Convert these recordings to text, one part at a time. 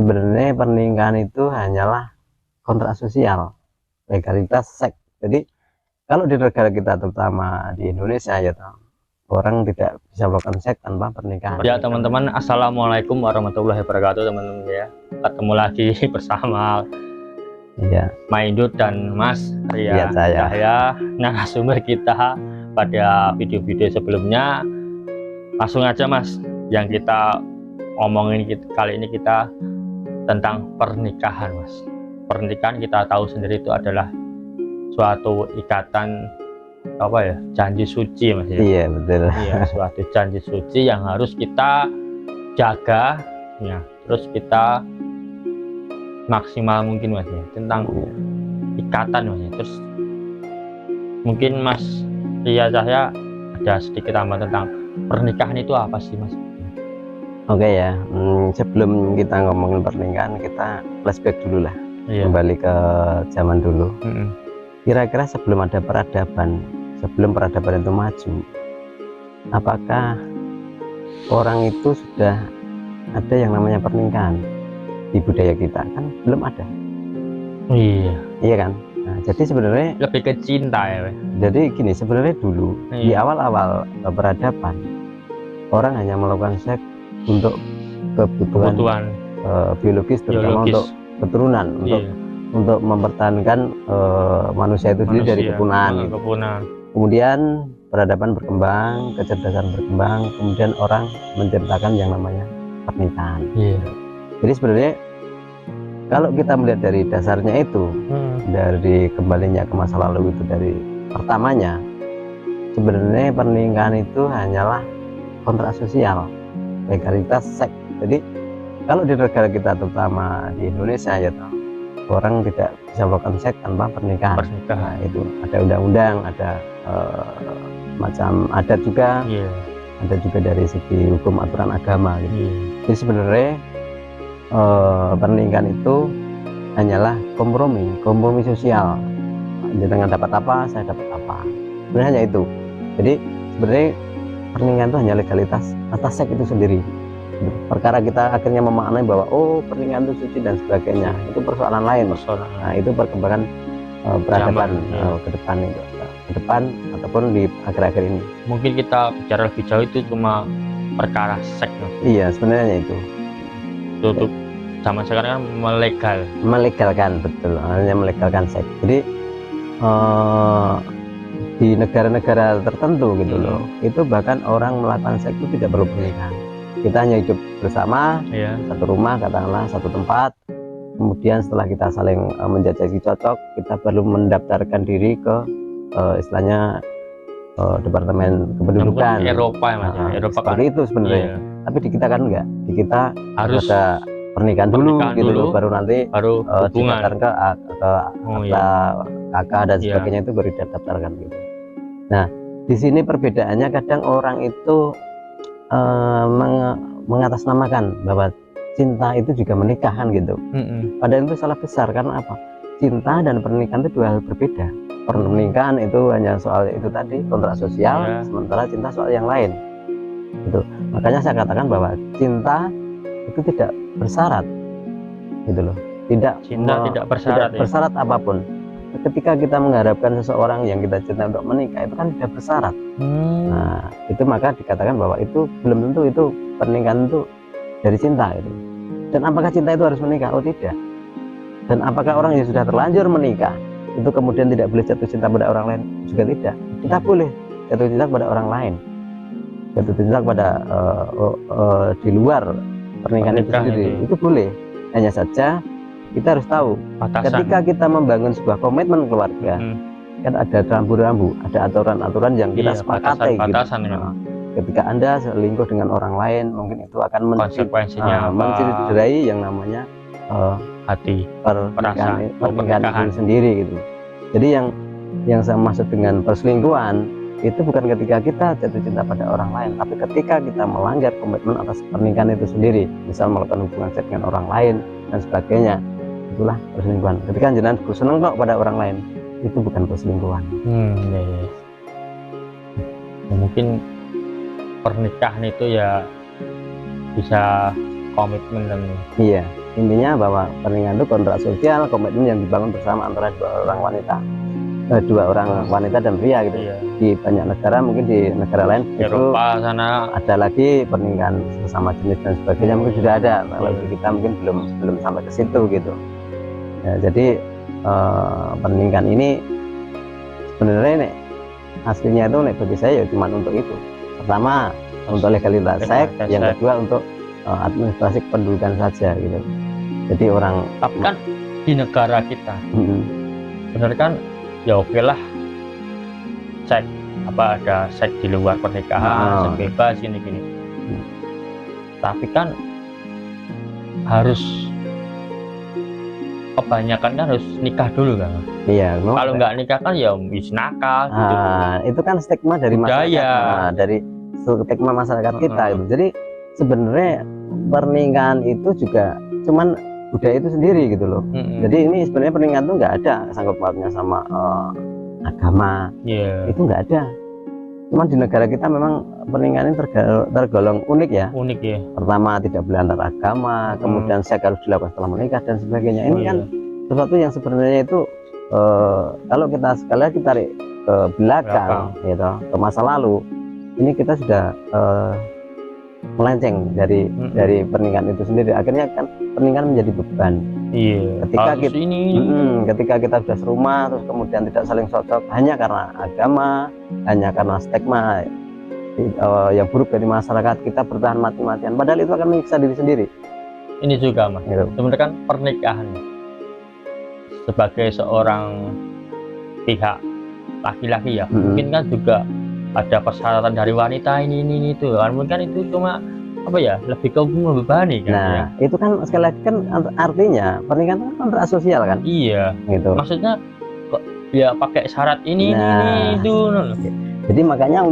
sebenarnya pernikahan itu hanyalah kontrak sosial, legalitas seks. Jadi kalau di negara kita terutama di Indonesia ya orang tidak bisa melakukan seks tanpa pernikahan. Ya teman-teman, assalamualaikum warahmatullahi wabarakatuh teman-teman ya. Ketemu lagi bersama Maindut dan Mas Ria Cahya, narasumber kita pada video-video sebelumnya. Langsung aja Mas, yang kita omongin kali ini kita tentang pernikahan Mas. Pernikahan kita tahu sendiri itu adalah suatu ikatan janji suci Mas ya. Iya betul. Iya, suatu janji suci yang harus kita jaga ya, terus kita maksimal mungkin Mas ya, tentang ikatan Mas ya. Terus mungkin Mas Ria Cahya ada sedikit tambah tentang pernikahan itu apa sih Mas? Oke ya, sebelum kita ngomongin pernikahan kita flashback dulu lah, kembali ke zaman dulu. Kira-kira sebelum ada peradaban, sebelum peradaban itu maju, apakah orang itu sudah ada yang namanya pernikahan di budaya kita? Kan belum ada. Iya kan. Nah, jadi sebenarnya lebih ke cinta ya. Jadi gini, sebenarnya dulu di awal-awal peradaban orang hanya melakukan seks untuk kebutuhan biologis, terutama untuk keturunan, untuk mempertahankan manusia itu sendiri dari kepunahan. Kemudian peradaban berkembang, kecerdasan berkembang, kemudian orang menciptakan yang namanya pernikahan. Jadi sebenarnya kalau kita melihat dari dasarnya itu, dari kembalinya ke masa lalu itu, dari pertamanya sebenarnya pernikahan itu hanyalah kontrak sosial, legalitas seks. Jadi kalau di negara kita terutama di Indonesia ya orang tidak bisa melakukan seks tanpa pernikahan. Nah, itu ada undang-undang, ada macam adat juga, ada juga dari segi hukum aturan agama gitu. Jadi sebenarnya pernikahan itu hanyalah kompromi sosial. Jangan dapat apa, saya dapat apa. Sebenarnya hanya itu. Jadi sebenarnya pernikahan itu hanya legalitas atas seks itu sendiri. Perkara kita akhirnya memaknai bahwa pernikahan itu suci dan sebagainya, itu persoalan lain. Nah, itu perkembangan peradaban ke depan ataupun di akhir-akhir ini. Mungkin kita bicara lebih jauh itu cuma perkara seks. Iya, sebenarnya itu. Untuk zaman sekarang kan melegalkan, betul, hanya melegalkan seks. Jadi di negara-negara tertentu gitu loh, itu bahkan orang melakukan seks itu tidak perlu pernikahan. Kita hanya hidup bersama, satu rumah katakanlah, satu tempat. Kemudian setelah kita saling menjajaki cocok, kita perlu mendaftarkan diri ke istilahnya Departemen Kependudukan Eropa ya Mas. Eropa seperti itu sebenarnya. Tapi di kita kan enggak, di kita harus ada pernikahan dulu gitu loh, baru nanti didaftarkan ke KK dan sebagainya, itu baru didaftarkan gitu. Nah, di sini perbedaannya kadang orang itu mengatasnamakan bahwa cinta itu juga menikahkan gitu. Padahal itu salah besar. Karena apa? Cinta dan pernikahan itu dua hal berbeda. Pernikahan itu hanya soal itu tadi, kontrak sosial, sementara cinta soal yang lain gitu. Makanya saya katakan bahwa cinta itu tidak bersyarat gitu loh, tidak bersyarat apapun. Ketika kita mengharapkan seseorang yang kita cinta untuk menikah, itu kan tidak bersyarat. Nah, itu maka dikatakan bahwa itu belum tentu itu pernikahan itu dari cinta itu. Dan apakah cinta itu harus menikah? Oh tidak. Dan apakah orang yang sudah terlanjur menikah itu kemudian tidak boleh jatuh cinta pada orang lain? Juga tidak. Kita boleh jatuh cinta pada orang lain, jatuh cinta pada di luar pernikahan itu sendiri, itu boleh. Hanya saja kita harus tahu ketika kita membangun sebuah komitmen keluarga, kan ada rambu-rambu, ada aturan-aturan yang kita sepakati gitu. Ketika Anda selingkuh dengan orang lain, mungkin itu akan mencederai yang namanya hati, pernikahan itu sendiri gitu. Jadi yang saya maksud dengan perselingkuhan itu bukan ketika kita jatuh cinta pada orang lain, tapi ketika kita melanggar komitmen atas pernikahan itu sendiri, misal melakukan hubungan seks dengan orang lain dan sebagainya, itulah perselingkuhan. Ketika jenengan seneng kok pada orang lain, itu bukan perselingkuhan. Mungkin pernikahan itu ya bisa komitmen dan iya, intinya bahwa pernikahan itu kontrak sosial, komitmen yang dibangun bersama antara dua orang wanita dan pria gitu. Iya. Di banyak negara, mungkin di negara lain Eropa itu sana ada lagi pernikahan sesama jenis dan sebagainya, mungkin sudah ada. Kalau di kita mungkin belum sampai ke situ gitu. Ya, jadi pernikahan ini sebenarnya nih aslinya itu nih bagi saya ya cuma untuk itu. Pertama untuk legalitas seks, yang kedua untuk administrasi kependudukan saja gitu. Jadi orang tapi kan di negara kita benar kan ya oke lah seks apa ada seks di luar pernikahan seks bebas gini tapi kan harus kebanyakan kan harus nikah dulu kan. Iya, kalau nggak nikah kan ya bisa nakal gitu. Itu kan stigma dari masyarakat, dari stigma masyarakat kita gitu. Jadi sebenarnya pernikahan itu juga cuman budaya itu sendiri gitu loh. Jadi ini sebenarnya pernikahan itu nggak ada sangkut pautnya sama agama. Itu nggak ada. Cuman di negara kita memang pernikahan ini tergolong unik ya. Unik ya. Pertama tidak boleh antar agama, kemudian seks harus dilakukan setelah menikah dan sebagainya. Ini kan sesuatu yang sebenarnya itu kalau kita sekali lagi tarik ke belakang, gitu, ke masa lalu, ini kita sudah melenceng dari pernikahan itu sendiri. Akhirnya kan pernikahan menjadi beban. Iya. Ketika kita sudah serumah terus kemudian tidak saling cocok hanya karena agama, hanya karena stigma yang buruk dari masyarakat, kita bertahan mati-matian. Padahal itu akan menyiksa diri sendiri. Ini juga mas. Sebenarnya kan pernikahan sebagai seorang pihak laki-laki ya, mungkin kan juga ada persyaratan dari wanita ini itu kan, mungkin itu cuma apa ya, lebih ke membebani kan. Nah ya. Itu kan sekali lagi kan artinya pernikahan kan kontrak sosial kan. Iya gitu, maksudnya kok ya pakai syarat ini itu. Jadi makanya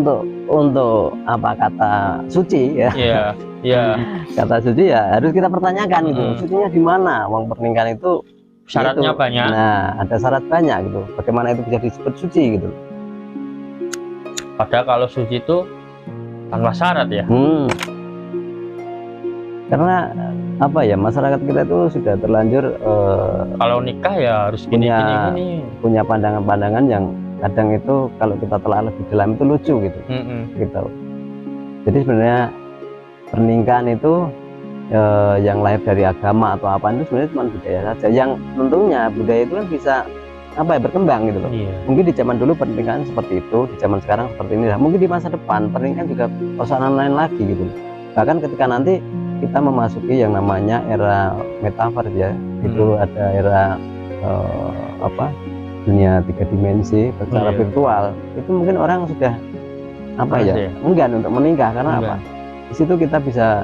untuk apa kata suci ya, kata suci ya harus kita pertanyakan gitu, sucinya di mana? Uang pernikahan itu syaratnya itu banyak. Nah ada syarat banyak gitu, bagaimana itu bisa disebut suci gitu. Padahal kalau suci itu tanpa syarat ya. Karena apa ya, masyarakat kita itu sudah terlanjur kalau nikah ya harus gini. Punya pandangan-pandangan yang kadang itu kalau kita telah lebih dalam itu lucu gitu. Gitu. Jadi sebenarnya pernikahan itu yang lahir dari agama atau apa itu sebenarnya cuma budaya saja. Yang tentunya budaya itu kan bisa apa ya, berkembang gitu loh. Mungkin di zaman dulu pernikahan seperti itu, di zaman sekarang seperti ini lah. Mungkin di masa depan pernikahan juga persoalan lain lagi gitu. Bahkan ketika nanti kita memasuki yang namanya era metaverse ya, itu ada era dunia 3 dimensi secara virtual, itu mungkin orang sudah enggan untuk menikah karena apa? Di situ kita bisa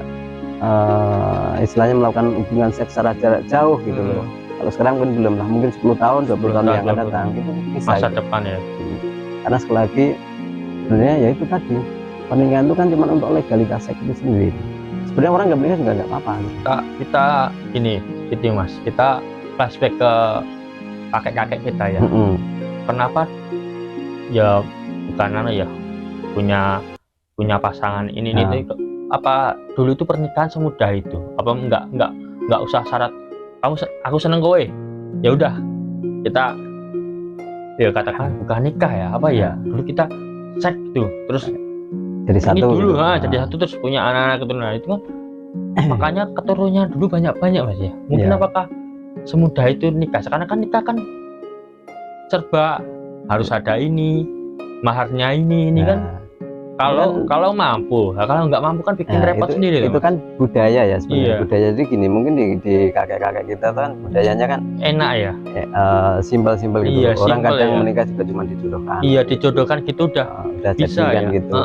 istilahnya melakukan hubungan seks secara jarak jauh gitu loh. Kalau sekarang mungkin belum lah, mungkin 10 tahun 20 tahun yang akan datang itu bisa masa gitu. Depan ya. Karena sekali lagi sebenarnya ya itu tadi, pernikahan itu kan cuma untuk legalitas seks itu sendiri. Sebenarnya orang nggak menikah juga nggak apa-apa. Kita ini gitu mas, kita flashback ke kakek-kakek kita ya. Kenapa ya bukan ya punya pasangan ini itu apa dulu itu pernikahan semudah itu? Apa nggak usah syarat, aku seneng kowe, ya udah kita ya katakan bukan nikah ya, apa ya, dulu kita seks tuh terus jadi satu dulu jadi satu terus punya anak-anak keturunan itu kan. Makanya keturunannya dulu banyak mas ya. Mungkin apakah semudah itu nikah? Sekarang kan nikah kan serba harus ada ini, maharnya ini kan. Kalau mampu, kalau nggak mampu kan bikin repot sendiri. Itu kan budaya ya sebenarnya. Budaya jadi gini, mungkin di kakek-kakek kita kan budayanya kan enak ya, simpel-simpel gitu. Orang kadang menikah juga cuma dijodohkan. Iya, dijodohkan gitu udah bisa kan ya. Gitu.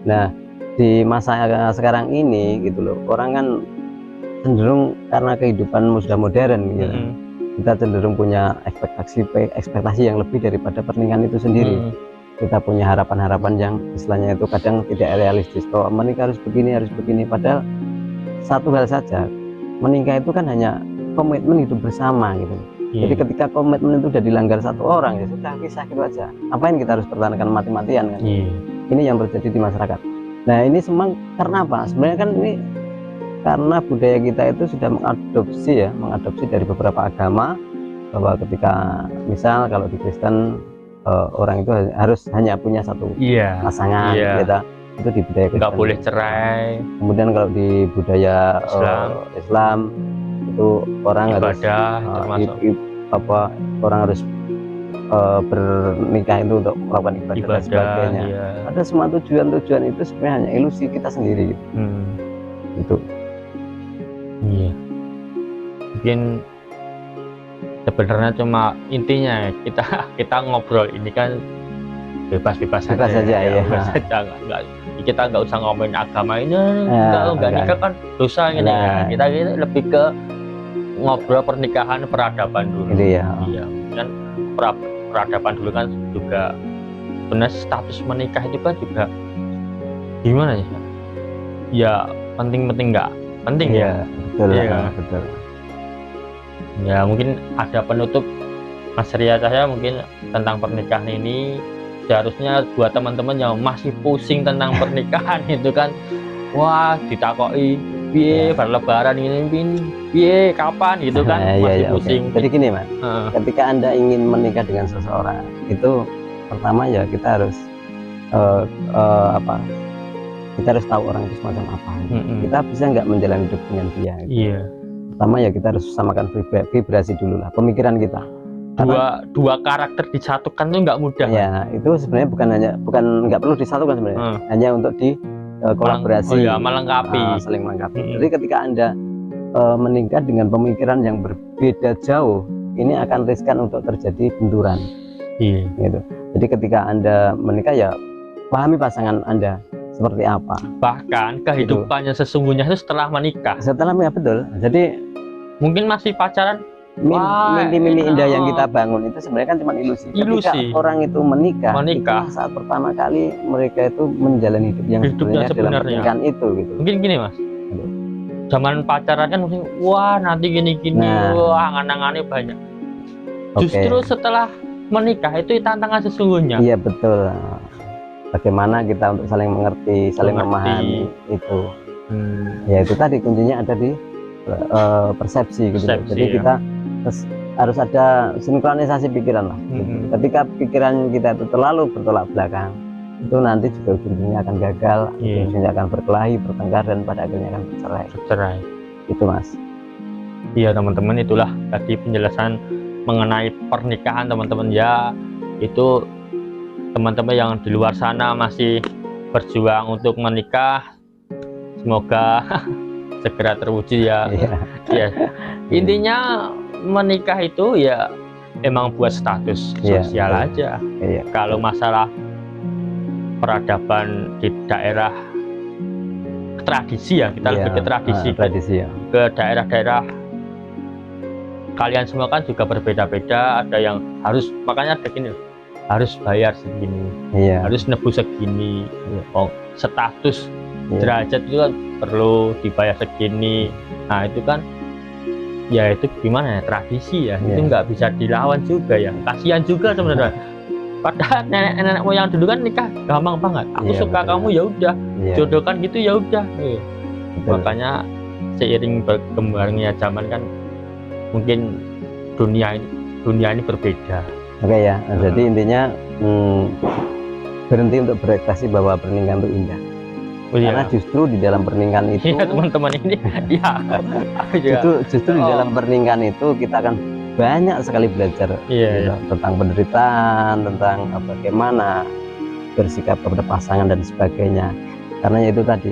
Nah di masa sekarang ini gitu loh, orang kan cenderung karena kehidupan sudah modern gitu. Kita cenderung punya ekspektasi yang lebih daripada pernikahan itu sendiri. Kita punya harapan-harapan yang istilahnya itu kadang tidak realistis, bahwa menikah harus begini, padahal satu hal saja, menikah itu kan hanya komitmen hidup bersama gitu. Jadi ketika komitmen itu sudah dilanggar satu orang, ya sudah pisah gitu aja. Apain kita harus pertahankan mati-matian kan? Ini yang terjadi di masyarakat. Nah ini semua karena apa? Sebenarnya kan ini karena budaya kita itu sudah mengadopsi dari beberapa agama, bahwa ketika misal kalau di Kristen orang itu harus hanya punya satu pasangan, gitu. Itu di budaya Kristen. Nggak boleh cerai. Kemudian kalau di budaya Islam itu orang ibadah, orang harus bernikah itu untuk melakukan ibadah dan sebagainya. Ada semua tujuan itu sebenarnya hanya ilusi kita sendiri gitu. Itu. Iya. Mungkin sebenarnya cuma intinya kita ngobrol ini kan bebas saja ya. Kita nggak usah ngomongin agama ini, nggak nikah kan dosa ini ya. Kita lebih ke ngobrol pernikahan, peradaban dulu. Iya. Kan peradaban dulu kan juga sebenarnya status menikah itu kan juga gimana ya? Ya penting nggak penting ya. Betul. Betul. Ya mungkin ada penutup Mas Ria Cahya mungkin tentang pernikahan ini. Seharusnya buat teman-teman yang masih pusing tentang pernikahan itu kan, wah ditakoki piye lebaran ini piye kapan gitu kan, masih pusing. Jadi gini Mas, ketika Anda ingin menikah dengan seseorang itu pertama ya kita harus kita harus tahu orang itu semacam apa. Kita bisa nggak menjalani hidup dengan dia gitu. Pertama ya kita harus samakan vibrasi dulu lah, pemikiran kita. Dua karakter disatukan tuh nggak mudah. Ya itu sebenarnya bukan nggak perlu disatukan sebenarnya, hanya untuk di kolaborasi, melengkapi, saling melengkapi. Jadi ketika Anda menikah dengan pemikiran yang berbeda jauh, ini akan riskan untuk terjadi benturan. Gitu. Jadi ketika Anda menikah ya pahami pasangan Anda seperti apa. Bahkan kehidupannya sesungguhnya itu setelah menikah. Setelah menikah, betul. Jadi mungkin masih pacaran. Mimpi-mimpi indah yang kita bangun itu sebenarnya kan cuma ilusi. Ketika orang itu menikah saat pertama kali mereka itu menjalani hidup yang sebenarnya dalam pernikahan itu gitu. Mungkin gini Mas, zaman pacaran kan mungkin wah nanti gini-gini, wah angan-angannya banyak. Justru setelah menikah itu tantangan sesungguhnya. Iya betul. Bagaimana kita untuk saling mengerti, saling memahami itu. Ya itu tadi kuncinya ada di persepsi gitu. Jadi kita harus ada sinkronisasi pikiran lah. Ketika pikiran kita itu terlalu bertolak belakang, itu nanti juga ujung-ujungnya akan gagal, ujung-ujungnya akan berkelahi, bertengkar, dan pada akhirnya akan bercerai. Itu Mas. Iya teman-teman, itulah tadi penjelasan mengenai pernikahan teman-teman ya. Itu teman-teman yang di luar sana masih berjuang untuk menikah, semoga segera terwujud ya. Intinya menikah itu ya emang buat status sosial aja. Kalau masalah peradaban di daerah tradisi ya, kita lebih ke tradisi ya. Ke daerah-daerah kalian semua kan juga berbeda-beda. Ada yang harus, makanya ada gini, harus bayar segini, harus nebus segini, status derajat itu kan perlu dibayar segini. Nah itu kan ya itu gimana ya, tradisi ya, itu nggak bisa dilawan juga ya, kasihan juga sebenarnya. Padahal nenek-nenek moyang dulu kan nikah gampang banget, aku suka kamu ya udah, jodohkan gitu ya udah. Makanya seiring berkembangnya zaman kan mungkin dunia ini berbeda. Oke ya, jadi intinya berhenti untuk berekspektasi bahwa pernikahan itu indah. Karena justru di dalam pernikahan itu teman-teman ini justru di dalam pernikahan itu kita akan banyak sekali belajar tentang penderitaan, tentang bagaimana bersikap kepada pasangan dan sebagainya. Karena itu tadi,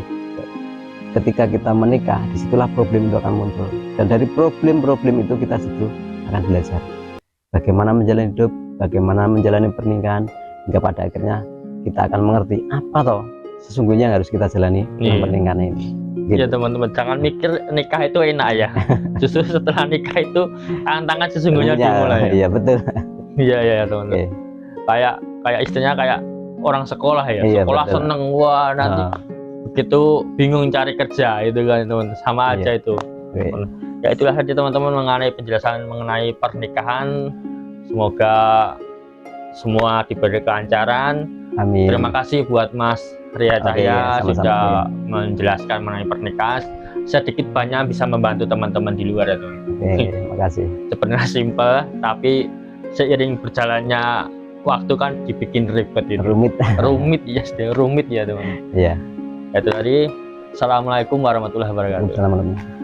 ketika kita menikah, disitulah problem itu akan muncul, dan dari problem-problem itu kita situ akan belajar bagaimana menjalani hidup, bagaimana menjalani pernikahan, hingga pada akhirnya kita akan mengerti apa toh sesungguhnya yang harus kita jalani dalam pernikahan ini. Ya teman-teman, jangan mikir nikah itu enak ya. Justru setelah nikah itu tantangan sesungguhnya dimulai. Iya betul. Iya teman-teman. Kayak istilahnya kayak orang sekolah ya. Sekolah betul. Seneng, wah nanti begitu bingung cari kerja itu kan teman, sama aja itu. Ya itulah tadi teman-teman mengenai penjelasan mengenai pernikahan. Semoga semua diberi kelancaran. Amin. Terima kasih buat Mas Ria Cahya sudah menjelaskan mengenai pernikahan. sedikit banyak bisa membantu teman-teman di luar ya teman. Oke, terima kasih. Sebenarnya simpel, tapi seiring berjalannya waktu kan dibikin ribet itu. Rumit. Rumit ya, rumit ya teman. Iya. Itu tadi. Assalamualaikum warahmatullahi wabarakatuh. Assalamualaikum.